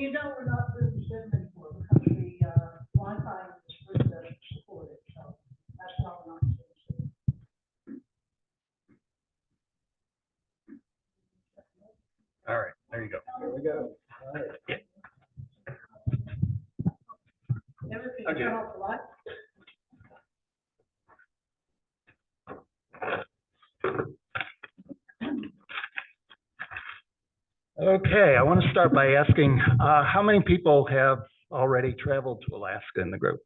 you know we're not doing SIM anymore because the Wi-Fi is free to support it, so that's why we're not doing SIM. All right, there you go. Here we go. All right. Yeah. Everything, Okay. turn off the light. Okay, I want to start by asking how many people have already traveled to Alaska in the group?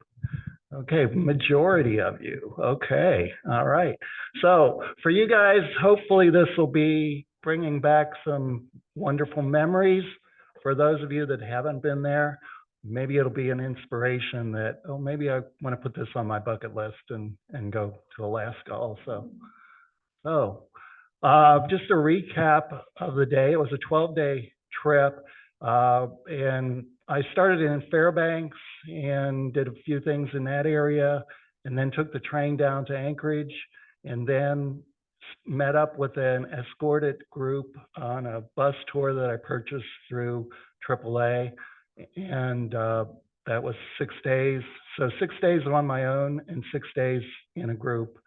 Okay, majority of you. Okay, all right. So for you guys, hopefully this will be bringing back some wonderful memories. For those of you that haven't been there, maybe it'll be an inspiration that, oh, maybe I want to put this on my bucket list and go to Alaska also. So just a recap of the day. It was a 12-day trip, and I started in Fairbanks and did a few things in that area, and then took the train down to Anchorage, and then met up with an escorted group on a bus tour that I purchased through AAA, and that was 6 days. So 6 days on my own and 6 days in a group,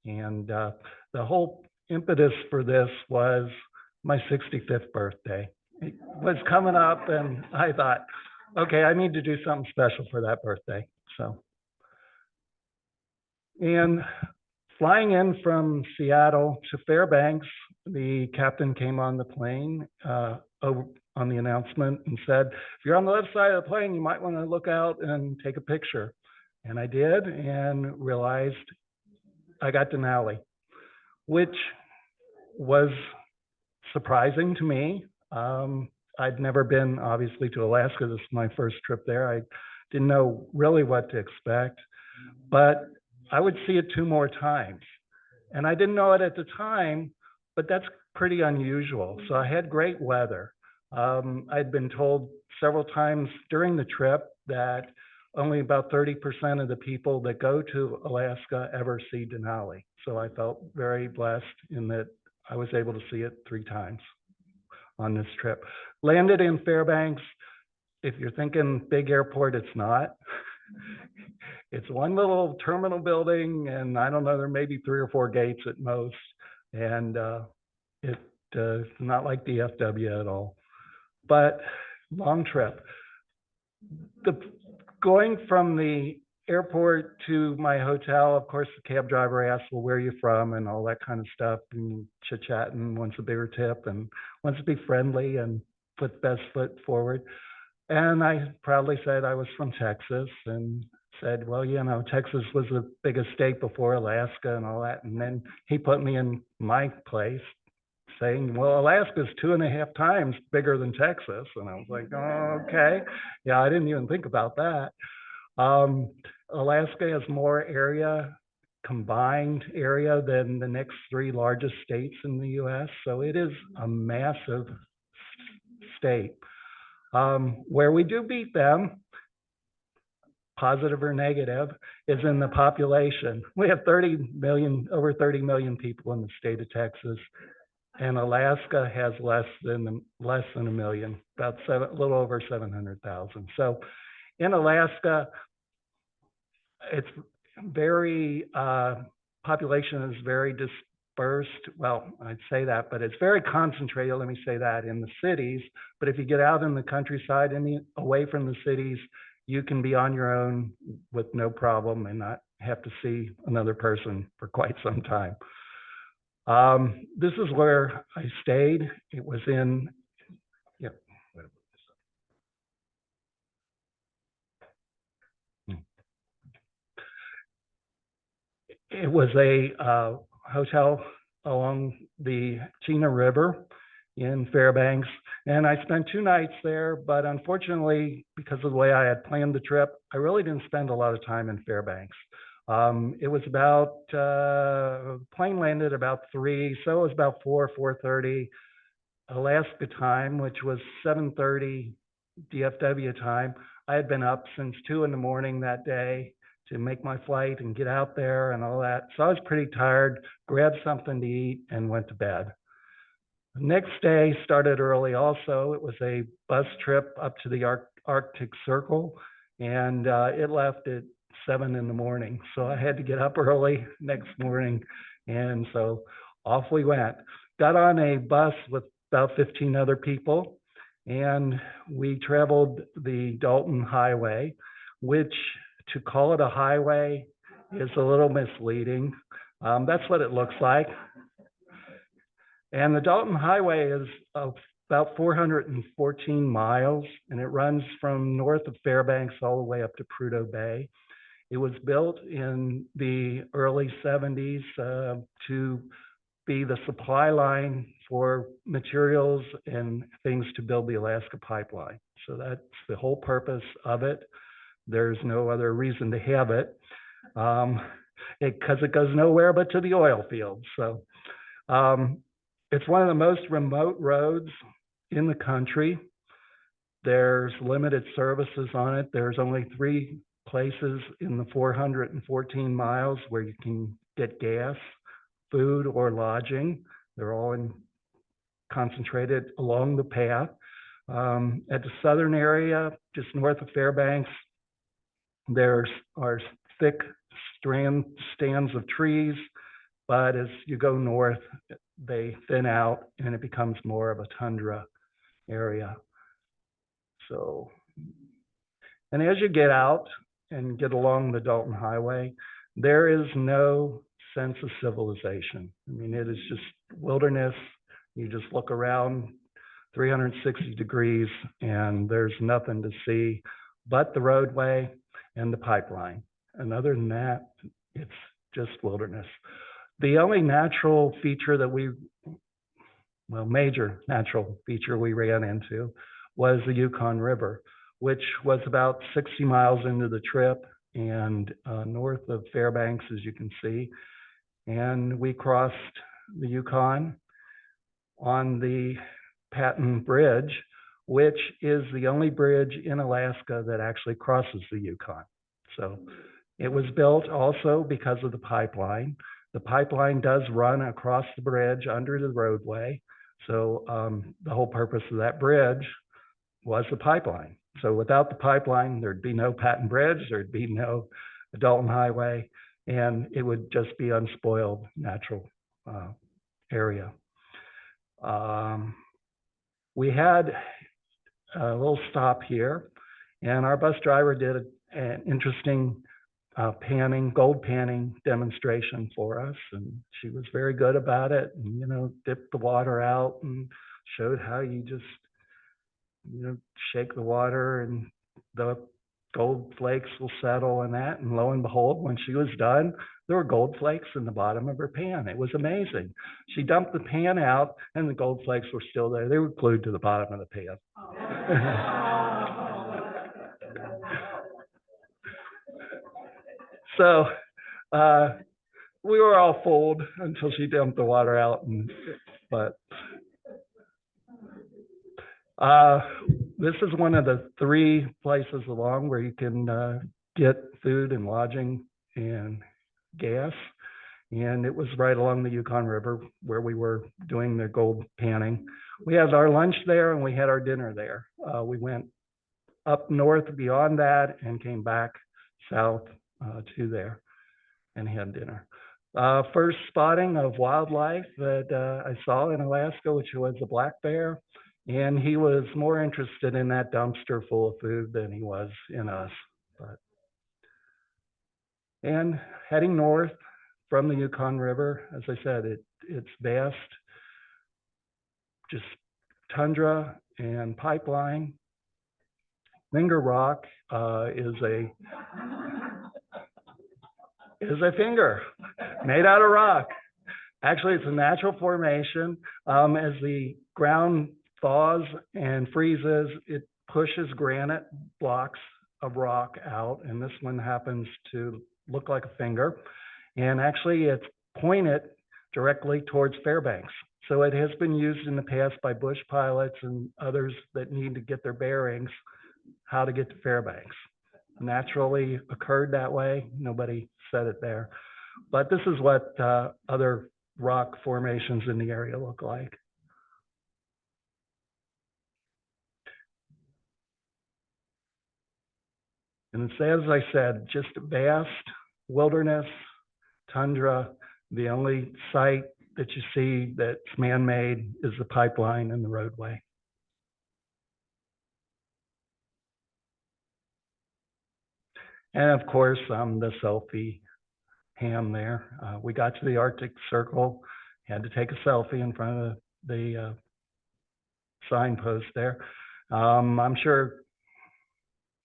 and the whole impetus for this was my 65th birthday. It was coming up and I thought, okay, I need to do something special for that birthday. So, and flying in from Seattle to Fairbanks, the captain came on the plane over on the announcement and said, if you're on the left side of the plane, you might want to look out and take a picture. And I did, and realized I got Denali, which was surprising to me. I'd never been, obviously, to Alaska. This is my first trip there. I didn't know really what to expect, but I would see it 2 more times. And I didn't know it at the time, but that's pretty unusual. So I had great weather. I'd been told several times during the trip that only about 30% of the people that go to Alaska ever see Denali. So I felt very blessed in that I was able to see it 3 times on this trip. Landed in Fairbanks. If you're thinking big airport, it's not. It's one little terminal building, and I don't know, there may be 3 or 4 gates at most. And it's not like DFW at all. But long trip. Going from the airport to my hotel, of course, the cab driver asked, well, where are you from, and all that kind of stuff, and chit-chatting, wants a bigger tip and wants to be friendly and put best foot forward. And I proudly said I was from Texas, and said, well, you know, Texas was the biggest state before Alaska and all that. And then he put me in my place, saying, well, Alaska's 2.5 times bigger than Texas. And I was like, oh, okay. Yeah, I didn't even think about that. Alaska has more area, combined area, than the next 3 largest states in the US. So it is a massive state. Where we do beat them, positive or negative, is in the population. We have 30 million, over 30 million people in the state of Texas. And Alaska has less than a million, about a little over 700,000. So in Alaska, it's very, population is very dispersed. Well, I'd say that, but it's very concentrated, let me say that, in the cities. But if you get out in the countryside and away from the cities, you can be on your own with no problem and not have to see another person for quite some time. This is where I stayed. It was in, yep. It was a hotel along the Chena River in Fairbanks, and I spent 2 nights there, but unfortunately, because of the way I had planned the trip, I really didn't spend a lot of time in Fairbanks. It was about, plane landed about 3, so it was about 4:30 Alaska time, which was 7:30 DFW time. I had been up since 2 in the morning that day to make my flight and get out there and all that. So I was pretty tired, grabbed something to eat and went to bed. Next day started early also. It was a bus trip up to the Arctic Circle, and it left at 7 in the morning. So I had to get up early next morning, and so off we went. Got on a bus with about 15 other people, and we traveled the Dalton Highway, which, to call it a highway is a little misleading. That's what it looks like. And the Dalton Highway is about 414 miles, and it runs from north of Fairbanks all the way up to Prudhoe Bay. It was built in the early 70s to be the supply line for materials and things to build the Alaska pipeline. So that's the whole purpose of it. There's no other reason to have it, because it goes nowhere but to the oil fields. So it's one of the most remote roads in the country. There's limited services on it. There's only 3 places in the 414 miles where you can get gas, food, or lodging. They're all concentrated along the path. At the southern area, just north of Fairbanks, there are thick stands of trees, but as you go north, they thin out and it becomes more of a tundra area. So, and as you get out and get along the Dalton Highway, there is no sense of civilization. I mean, it is just wilderness. You just look around 360 degrees and there's nothing to see but the roadway and the pipeline. And other than that, it's just wilderness. The only natural feature that major natural feature we ran into was the Yukon River, which was about 60 miles into the trip and north of Fairbanks, as you can see. And we crossed the Yukon on the Patton Bridge, which is the only bridge in Alaska that actually crosses the Yukon. So it was built also because of the pipeline. The pipeline does run across the bridge under the roadway. So the whole purpose of that bridge was the pipeline. So without the pipeline, there'd be no Patton Bridge, there'd be no Dalton Highway, and it would just be unspoiled natural area. We had a little stop here, and our bus driver did an interesting gold panning demonstration for us, and she was very good about it, and, you know, dipped the water out and showed how you just, you know, shake the water and the gold flakes will settle and that. And lo and behold, when she was done, there were gold flakes in the bottom of her pan. It was amazing. She dumped the pan out and the gold flakes were still there. They were glued to the bottom of the pan. So we were all fooled until she dumped the water out. But this is one of the 3 places along where you can get food and lodging and gas. And it was right along the Yukon River where we were doing the gold panning. We had our lunch there and we had our dinner there. We went up north beyond that and came back south to there and had dinner. First spotting of wildlife that I saw in Alaska, which was a black bear. And he was more interested in that dumpster full of food than he was in us. And heading north from the Yukon River, as I said, it's vast, just tundra and pipeline. Finger rock is a finger made out of rock. Actually, it's a natural formation. As the ground thaws and freezes, it pushes granite blocks of rock out, and this one happens to look like a finger. And actually, it's pointed directly towards Fairbanks. So it has been used in the past by bush pilots and others that need to get their bearings, how to get to Fairbanks. Naturally occurred that way. Nobody said it there. But this is what other rock formations in the area look like. And it's, as I said, just vast wilderness, tundra. The only site that you see that's man-made is the pipeline and the roadway. And of course, the selfie ham there. We got to the Arctic Circle, had to take a selfie in front of the signpost there. I'm sure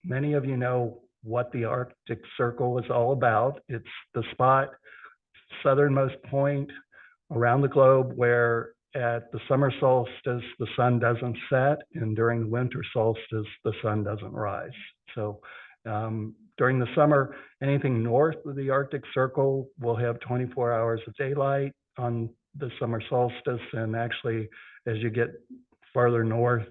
many of you know what the Arctic Circle is all about. It's the spot, southernmost point around the globe where at the summer solstice, the sun doesn't set, and during the winter solstice, the sun doesn't rise. So during the summer, anything north of the Arctic Circle will have 24 hours of daylight on the summer solstice. And actually, as you get farther north,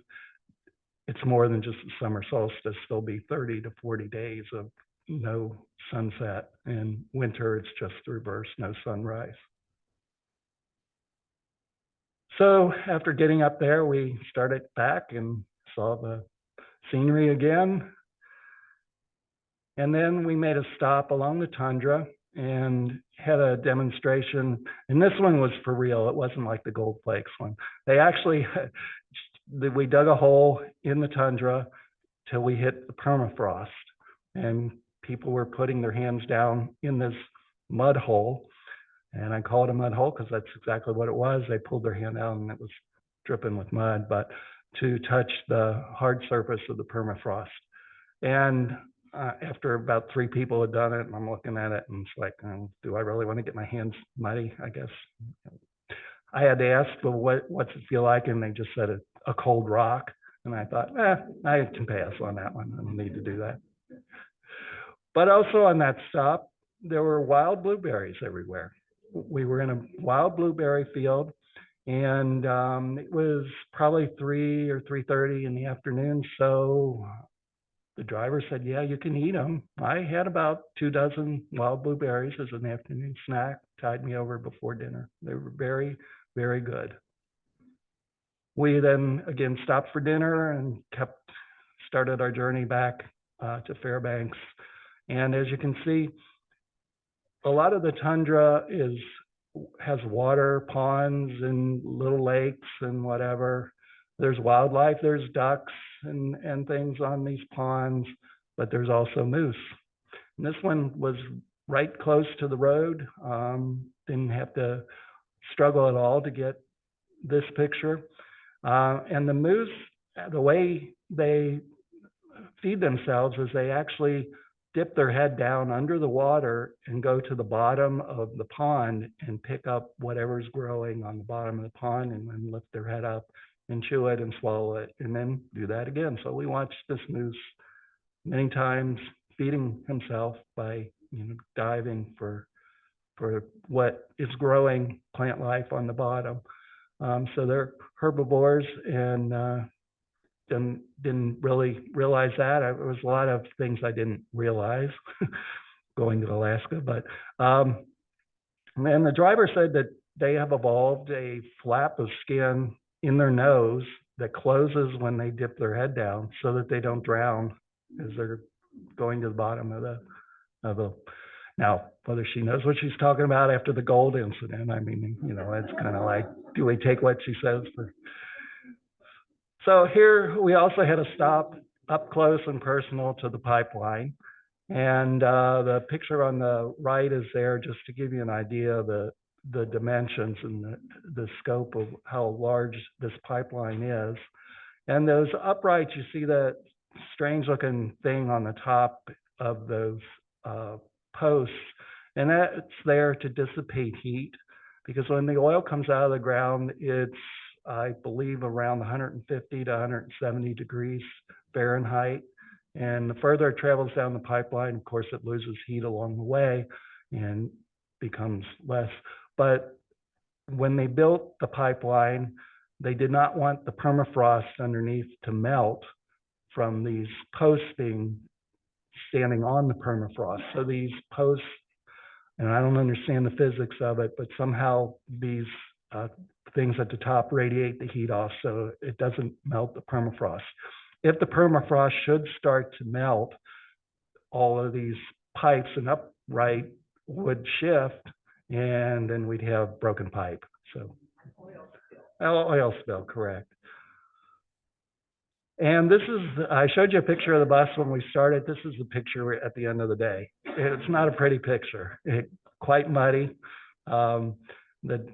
it's more than just the summer solstice. There'll be 30 to 40 days of no sunset. In winter, it's just the reverse, no sunrise. So after getting up there, we started back and saw the scenery again. And then we made a stop along the tundra and had a demonstration. And this one was for real. It wasn't like the Gold Flakes one. They actually, we dug a hole in the tundra till we hit the permafrost. And people were putting their hands down in this mud hole. And I call it a mud hole because that's exactly what it was. They pulled their hand out and it was dripping with mud, but to touch the hard surface of the permafrost. And after about 3 people had done it, and I'm looking at it and it's like, do I really want to get my hands muddy? I guess I had to ask, well, what's it feel like? And they just said a cold rock. And I thought, I can pass on that one. I don't need to do that. But also on that stop, there were wild blueberries everywhere. We were in a wild blueberry field, and it was probably 3 or 3:30 in the afternoon. So the driver said, yeah, you can eat them. I had about 2 dozen wild blueberries as an afternoon snack, tied me over before dinner. They were very, very good. We then again stopped for dinner and started our journey back to Fairbanks. And as you can see, a lot of the tundra has water, ponds and little lakes and whatever. There's wildlife, there's ducks and things on these ponds, but there's also moose. And this one was right close to the road. Didn't have to struggle at all to get this picture. And the moose, the way they feed themselves is they actually dip their head down under the water and go to the bottom of the pond and pick up whatever's growing on the bottom of the pond and then lift their head up and chew it and swallow it and then do that again. So we watched this moose many times feeding himself by diving for what is growing plant life on the bottom. So they're herbivores, and didn't really realize that. There was a lot of things I didn't realize going to Alaska, but and the driver said that they have evolved a flap of skin in their nose that closes when they dip their head down so that they don't drown as they're going to the bottom of the now, whether she knows what she's talking about after the gold incident, I mean, it's kind of like, do we take what she says for? So here we also had a stop up close and personal to the pipeline. And the picture on the right is there just to give you an idea of the dimensions and the scope of how large this pipeline is. And those uprights, you see that strange looking thing on the top of those posts, and that's there to dissipate heat, because when the oil comes out of the ground, it's, I believe, around 150 to 170 degrees Fahrenheit. And the further it travels down the pipeline, of course, it loses heat along the way and becomes less. But when they built the pipeline, they did not want the permafrost underneath to melt from these posts standing on the permafrost. So these posts, and I don't understand the physics of it, but somehow these things at the top radiate the heat off so it doesn't melt the permafrost. If the permafrost should start to melt, all of these pipes and upright would shift, and then we'd have broken pipe. So oil spill, correct. And this is, I showed you a picture of the bus when we started. This is the picture at the end of the day. It's not a pretty picture. Quite muddy. The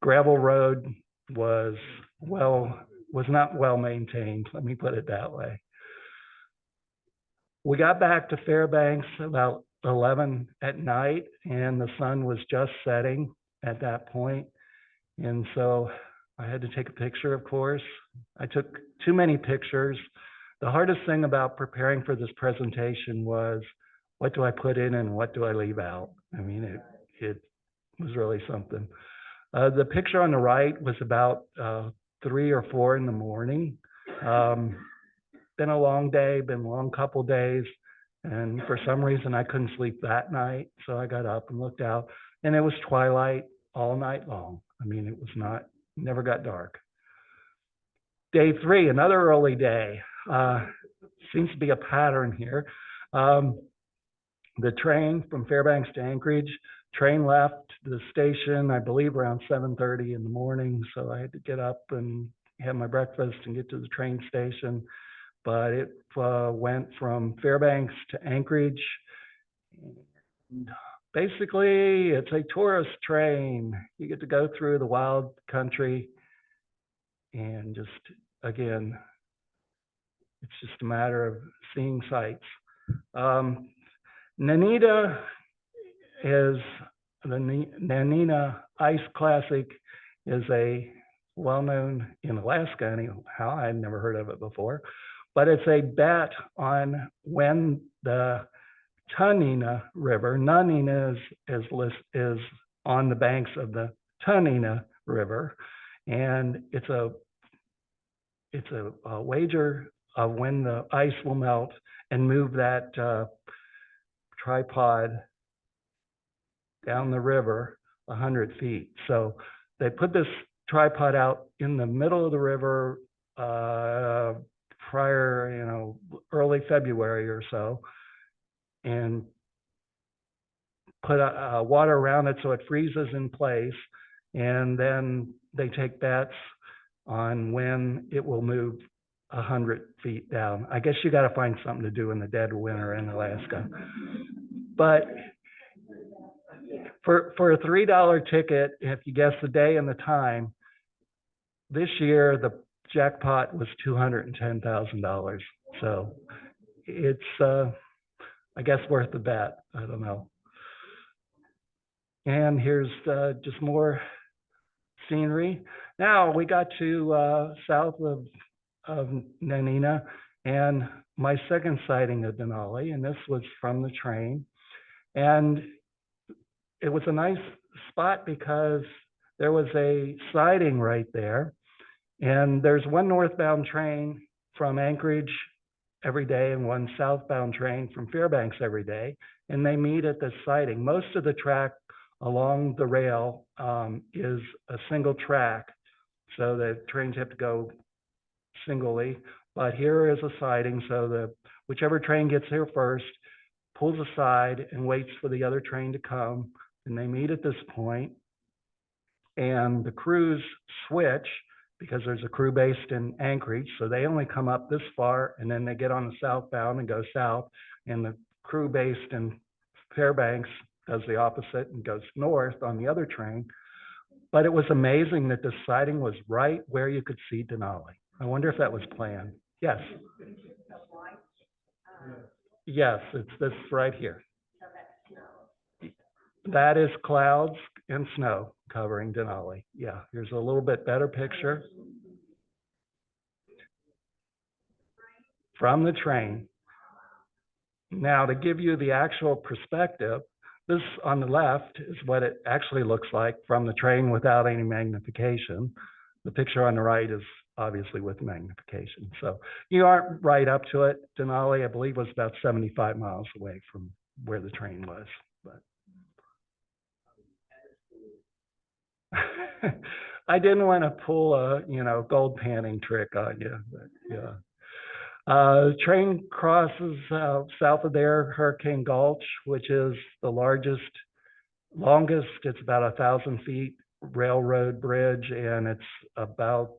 gravel road was not well maintained. Let me put it that way. We got back to Fairbanks about 11 at night, and the sun was just setting at that point. And so I had to take a picture, of course. I took too many pictures. The hardest thing about preparing for this presentation was, what do I put in and what do I leave out? I mean, it was really something. The picture on the right was about 3 or 4 in the morning. Been a long day, been a long couple days. And for some reason, I couldn't sleep that night. So I got up and looked out, and it was twilight all night long. I mean, it was never got dark. Day 3, another early day. Seems to be a pattern here. The train from Fairbanks to Anchorage, train left the station, I believe around 7:30 in the morning. So I had to get up and have my breakfast and get to the train station. But it went from Fairbanks to Anchorage. And basically, it's a tourist train. You get to go through the wild country, and just, again, it's just a matter of seeing sights. Nanita is, the Nanina Ice Classic is a well-known in Alaska anyhow. I'd never heard of it before, but it's a bet on when the Tanina River, Nanina is on the banks of the Tanina River, and it's a wager of when the ice will melt and move that tripod down the river 100 feet. So they put this tripod out in the middle of the river prior, early February or so, and put water around it so it freezes in place. And then they take bets on when it will move 100 feet down. I guess you got to find something to do in the dead of winter in Alaska. But for a $3 ticket, if you guess the day and the time, this year the jackpot was $210,000. So it's, I guess, worth the bet. I don't know. And here's just more scenery. Now we got to south of Nanina, and my second sighting of Denali, and this was from the train. And it was a nice spot because there was a siding right there, and there's one northbound train from Anchorage every day and one southbound train from Fairbanks every day, and they meet at this siding. Most of the track along the rail is a single track, so the trains have to go singly, but here is a siding, so whichever train gets here first pulls aside and waits for the other train to come, and they meet at this point, and the crews switch because there's a crew based in Anchorage, so they only come up this far, and then they get on the southbound and go south, and the crew based in Fairbanks does the opposite and goes north on the other train. But it was amazing that the siding was right where you could see Denali. I wonder if that was planned. Yes. Yes, it's this right here. That is clouds and snow covering Denali. Yeah, here's a little bit better picture from the train. Now, to give you the actual perspective, this on the left is what it actually looks like from the train without any magnification. The picture on the right is obviously with magnification. So you aren't right up to it. Denali, I believe, was about 75 miles away from where the train was. But I didn't want to pull a, gold panning trick on you, but yeah. Train crosses south of there, Hurricane Gulch, which is the longest. It's about 1,000 feet railroad bridge, and it's about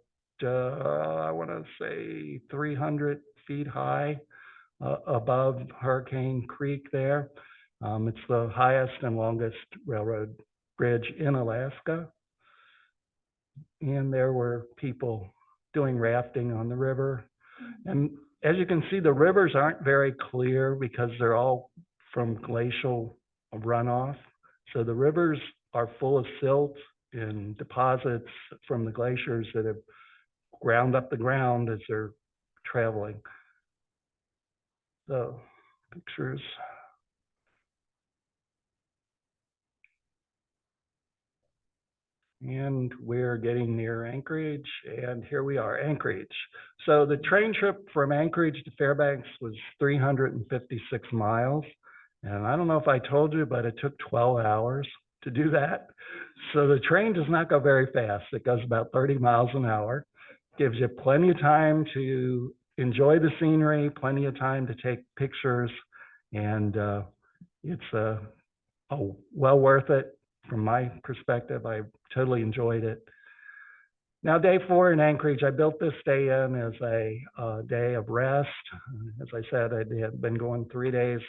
I want to say 300 feet high above Hurricane Creek there. It's the highest and longest railroad bridge in Alaska. And there were people doing rafting on the river. And as you can see, the rivers aren't very clear because they're all from glacial runoff. So the rivers are full of silt and deposits from the glaciers that have ground up the ground as they're traveling. So, pictures. And we're getting near Anchorage, and here we are, Anchorage. So the train trip from Anchorage to Fairbanks was 356 miles. And I don't know if I told you, but it took 12 hours to do that. So the train does not go very fast. It goes about 30 miles an hour. Gives you plenty of time to enjoy the scenery, plenty of time to take pictures, and it's well worth it from my perspective. I totally enjoyed it. Now, day 4 in Anchorage, I built this day in as a day of rest. As I said, I had been going 3 days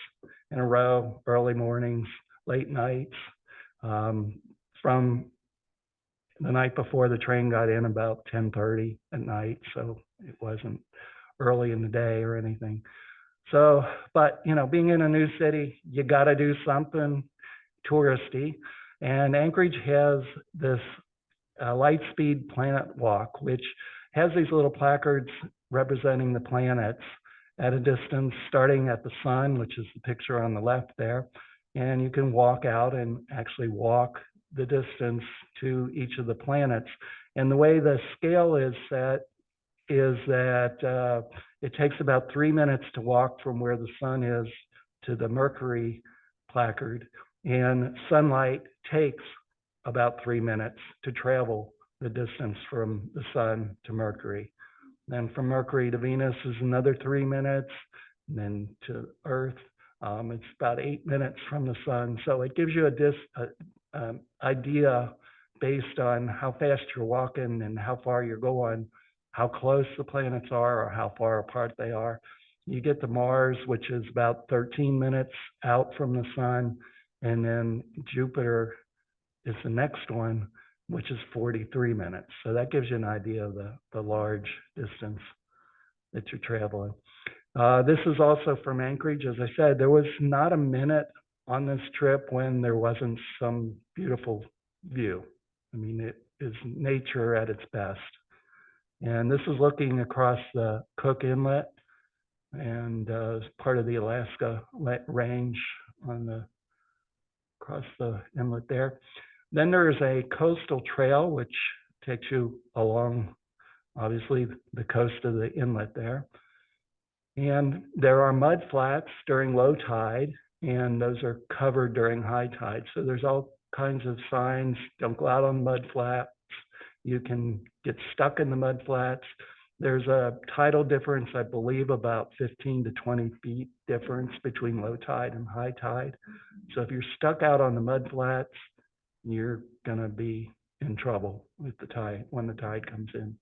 in a row, early mornings, late nights. From the night before, the train got in about 10:30 at night, so it wasn't early in the day or anything. So, but you know, being in a new city, you got to do something touristy. And Anchorage has this Lightspeed Planet Walk, which has these little placards representing the planets at a distance, starting at the sun, which is the picture on the left there. And you can walk out and actually walk the distance to each of the planets. And the way the scale is set is that it takes about 3 minutes to walk from where the sun is to the Mercury placard. And sunlight takes about 3 minutes to travel the distance from the sun to Mercury. Then from Mercury to Venus is another 3 minutes, and then to Earth, it's about 8 minutes from the sun. So it gives you an idea based on how fast you're walking and how far you're going, how close the planets are or how far apart they are. You get to Mars, which is about 13 minutes out from the sun, and then Jupiter is the next one, which is 43 minutes. So that gives you an idea of the large distance that you're traveling. This is also from Anchorage. As I said, there was not a minute on this trip when there wasn't some beautiful view. I mean, it is nature at its best. And this is looking across the Cook Inlet and part of the Alaska range across the inlet there. Then there's a coastal trail which takes you along, obviously, the coast of the inlet there. And there are mud flats during low tide, and those are covered during high tide. So there's all kinds of signs: don't go out on mud flats. You can get stuck in the mud flats. There's a tidal difference, I believe, about 15 to 20 feet difference between low tide and high tide. So if you're stuck out on the mud flats, you're gonna be in trouble with the tide when the tide comes in.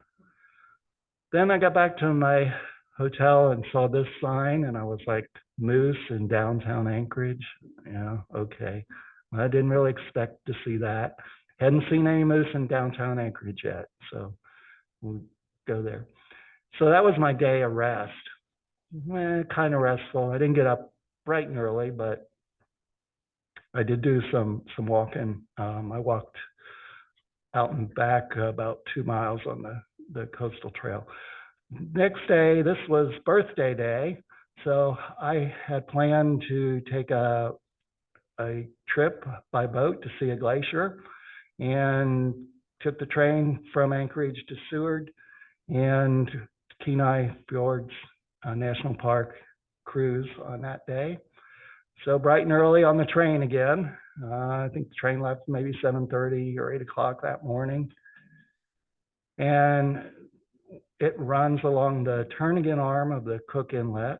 Then I got back to my hotel and saw this sign, and I was like, moose in downtown Anchorage? Yeah, okay. I didn't really expect to see that. Hadn't seen any moose in downtown Anchorage yet, so we'll go there. So that was my day of rest. Kind of restful. I didn't get up bright and early, but I did do some walking. I walked out and back about 2 miles on the coastal trail. Next day, this was birthday day, so I had planned to take a trip by boat to see a glacier, and took the train from Anchorage to Seward and Kenai Fjords National Park cruise on that day. So bright and early on the train again. I think the train left maybe 7:30 or 8 o'clock that morning. And it runs along the Turnagain arm of the Cook Inlet.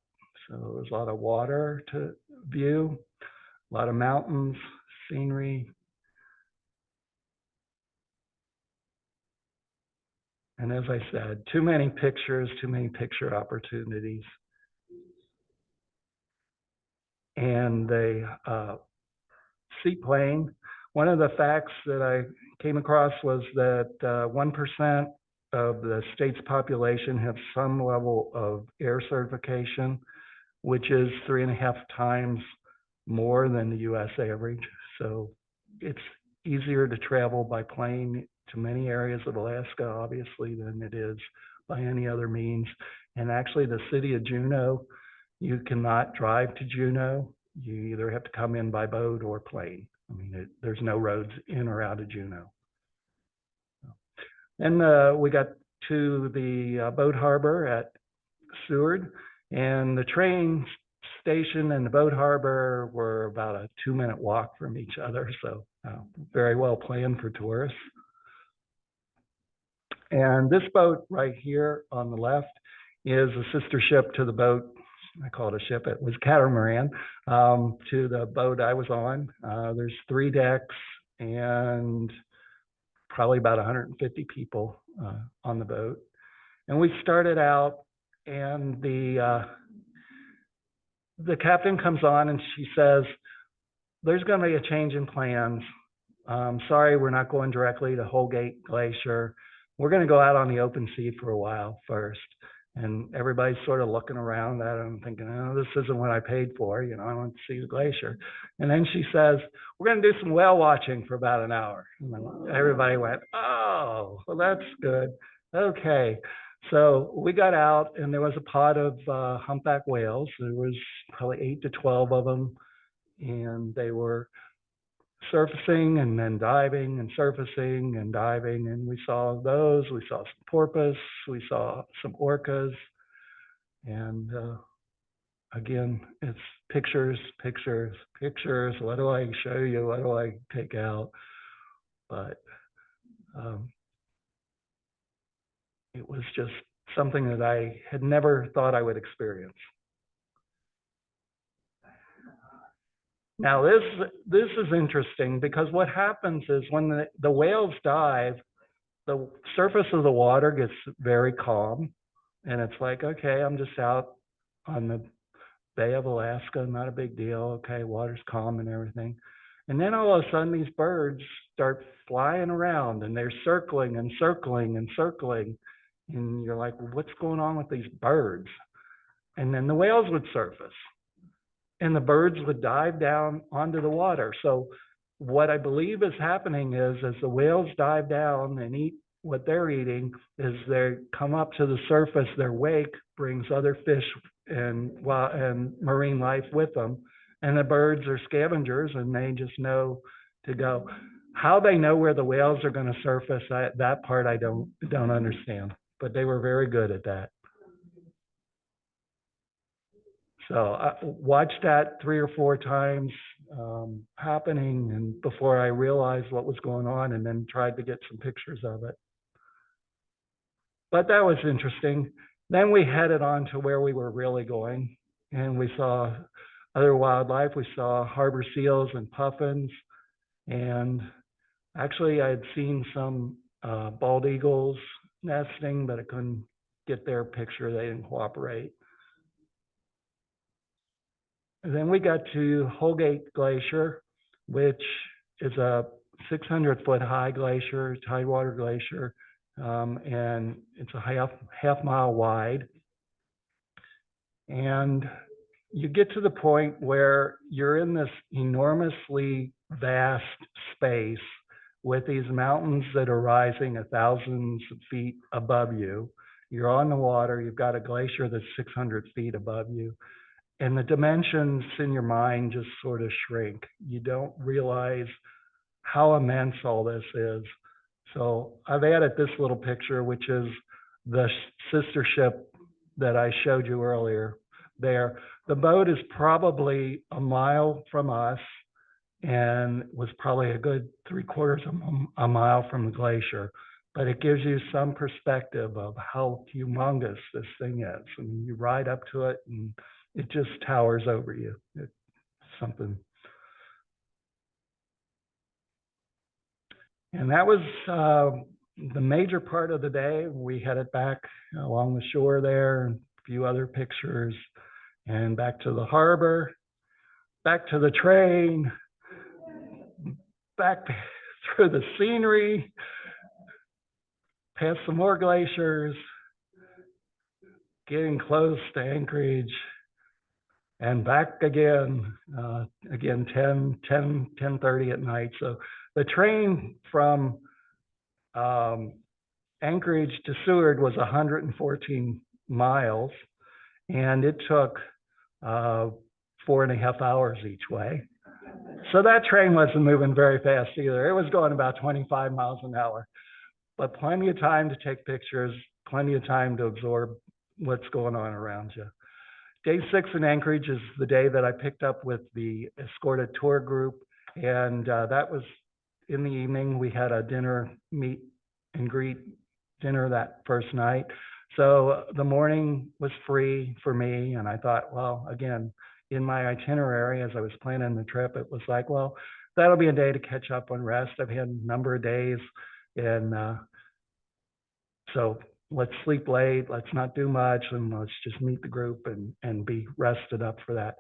So there's a lot of water to view, a lot of mountains, scenery. And as I said, too many pictures, too many picture opportunities. And the seaplane, one of the facts that I came across was that 1% of the state's population have some level of air certification, which is 3.5 times more than the US average. So it's easier to travel by plane to many areas of Alaska, obviously, than it is by any other means. And actually, the city of Juneau, you cannot drive to Juneau. You either have to come in by boat or plane. I mean, there's no roads in or out of Juneau. Then we got to the boat harbor at Seward, and the train station and the boat harbor were about a 2-minute walk from each other. So very well planned for tourists. And this boat right here on the left is a sister ship to the boat. I call it a ship. It was catamaran to the boat I was on. There's 3 decks and probably about 150 people on the boat. And we started out, and the captain comes on and she says, "There's going to be a change in plans. Sorry, we're not going directly to Holgate Glacier. We're going to go out on the open sea for a while first." And everybody's sort of looking around at him thinking, "Oh, this isn't what I paid for. You know, I want to see the glacier." And then she says, "We're going to do some whale watching for about an hour." And then everybody went, "Oh, well, that's good. Okay." So we got out, and there was a pod of humpback whales. There was probably 8 to 12 of them, and they were surfacing and then diving and surfacing and diving, and we saw those. We saw some porpoise, we saw some orcas, and again, it's pictures, pictures, pictures. What do I show you? What do I take out? But it was just something that I had never thought I would experience. Now, this is interesting because what happens is when the whales dive, the surface of the water gets very calm. And it's like, okay, I'm just out on the Bay of Alaska, not a big deal. Okay, water's calm and everything. And then all of a sudden, these birds start flying around, and they're circling and circling and circling. And you're like, well, what's going on with these birds? And then the whales would surface, and the birds would dive down onto the water. So what I believe is happening is, as the whales dive down and eat what they're eating, is they come up to the surface, their wake brings other fish and marine life with them. And the birds are scavengers, and they just know to go. How they know where the whales are going to surface, that part I don't understand. But they were very good at that. So I watched that 3 or 4 times happening, and before I realized what was going on, and then tried to get some pictures of it. But that was interesting. Then we headed on to where we were really going, and we saw other wildlife. We saw harbor seals and puffins, and actually I had seen some bald eagles nesting, but I couldn't get their picture. They didn't cooperate. And then we got to Holgate Glacier, which is a 600-foot high glacier, tidewater glacier, and it's a half mile wide. And you get to the point where you're in this enormously vast space with these mountains that are rising 1,000 feet above you. You're on the water, you've got a glacier that's 600 feet above you. And the dimensions in your mind just sort of shrink. You don't realize how immense all this is. So I've added this little picture, which is the sister ship that I showed you earlier there. The boat is probably a mile from us and was probably a good 3/4 of a mile from the glacier. but it gives you some perspective of how humongous this thing is. I mean, you ride up to it and it just towers over you. It's something. And that was the major part of the day. We headed back along the shore there, and a few other pictures, and back to the harbor, back to the train, back through the scenery, past some more glaciers, getting close to Anchorage, and back again, 10:30 at night. So the train from Anchorage to Seward was 114 miles, and it took 4.5 hours each way. So that train wasn't moving very fast either. It was going about 25 miles an hour, but plenty of time to take pictures, plenty of time to absorb what's going on around you. Day 6 in Anchorage is the day that I picked up with the escorted tour group, and that was in the evening. We had a dinner, meet and greet dinner that first night. So the morning was free for me, and I thought, well, again, in my itinerary, as I was planning the trip, it was like, well, that'll be a day to catch up on rest. I've had a number of days, and so let's sleep late, let's not do much, and let's just meet the group and be rested up for that.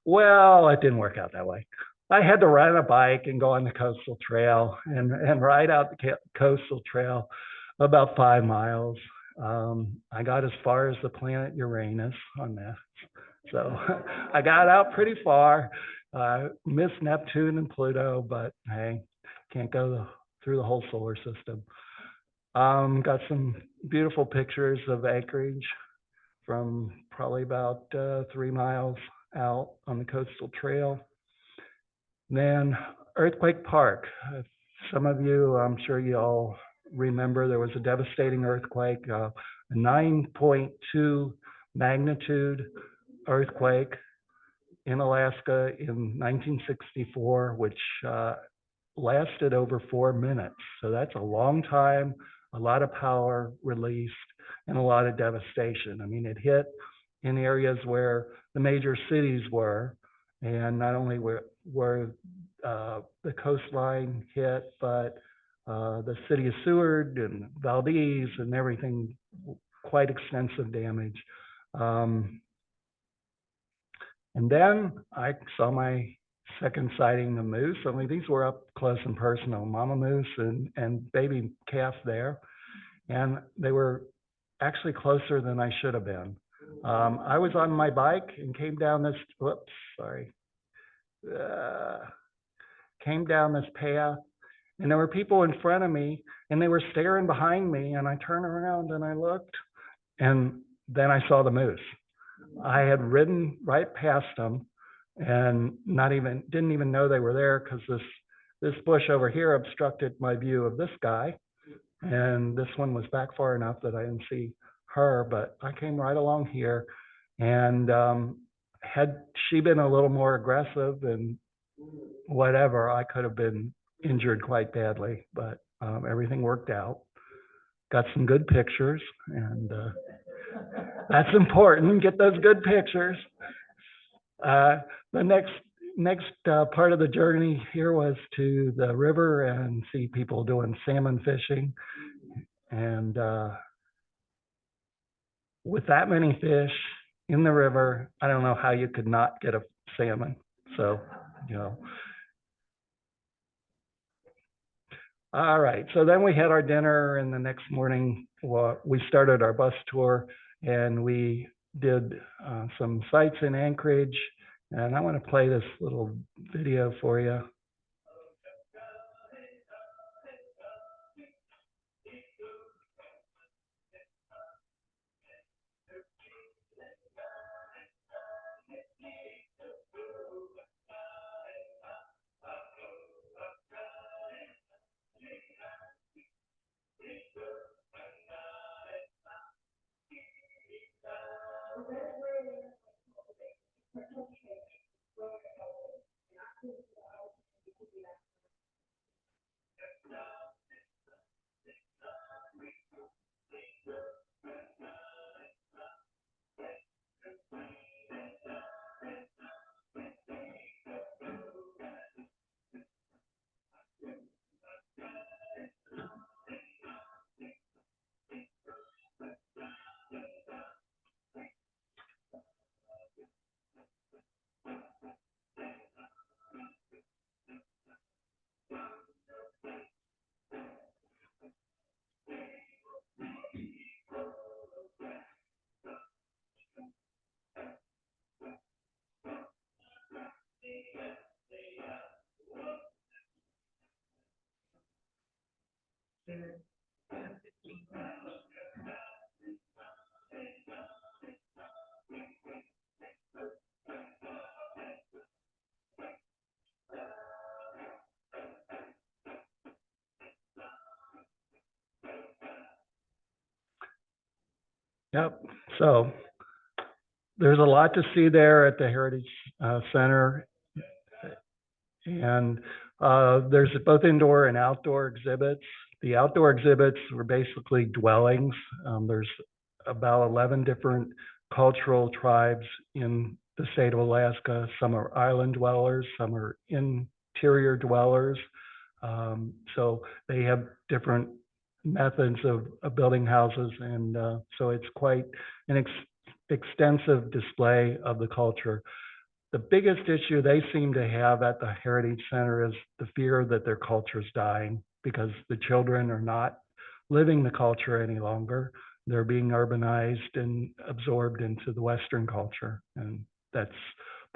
Well, it didn't work out that way. I had to ride a bike and go on the coastal trail and ride out the coastal trail about 5 miles. I got as far as the planet Uranus on that. So I got out pretty far, missed Neptune and Pluto, but hey, can't go through the whole solar system. Got some beautiful pictures of Anchorage from probably about 3 miles out on the coastal trail. Then Earthquake Park. Some of you, I'm sure you all remember, there was a devastating earthquake, a 9.2 magnitude earthquake in Alaska in 1964, which lasted over 4 minutes. So that's a long time, a lot of power released, and a lot of devastation. I mean, it hit in areas where the major cities were, and not only were the coastline hit, but the city of Seward and Valdez and everything, quite extensive damage. And then I saw my second sighting of moose. Only these were up close and personal, mama moose and baby calf there. And they were actually closer than I should have been. I was on my bike and came down this, came down this path, and there were people in front of me and they were staring behind me, and I turned around and I looked, and then I saw the moose. I had ridden right past them and didn't even know they were there, because this bush over here obstructed my view of this guy, and this one was back far enough that I didn't see her, but I came right along here, and had she been a little more aggressive and whatever, I could have been injured quite badly, but everything worked out. Got some good pictures, and that's important. Get those good pictures. The next part of the journey here was to the river and see people doing salmon fishing. And with that many fish in the river, I don't know how you could not get a salmon. So, you know. All right, so then we had our dinner, and the next morning we started our bus tour, and we did some sites in Anchorage. And I want to play this little video for you. Yep. So there's a lot to see there at the Heritage Center. And there's both indoor and outdoor exhibits. The outdoor exhibits were basically dwellings. There's about 11 different cultural tribes in the state of Alaska. Some are island dwellers, some are interior dwellers. So they have different methods of building houses, and so it's quite an extensive display of the culture. The biggest issue they seem to have at the Heritage Center is the fear that their culture is dying because the children are not living the culture any longer. They're being urbanized and absorbed into the Western culture, and that's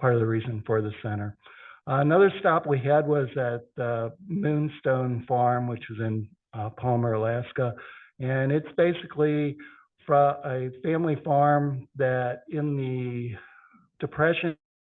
part of the reason for the center. Another stop we had was at Moonstone Farm, which is in Palmer, Alaska, and it's basically a family farm that in the Depression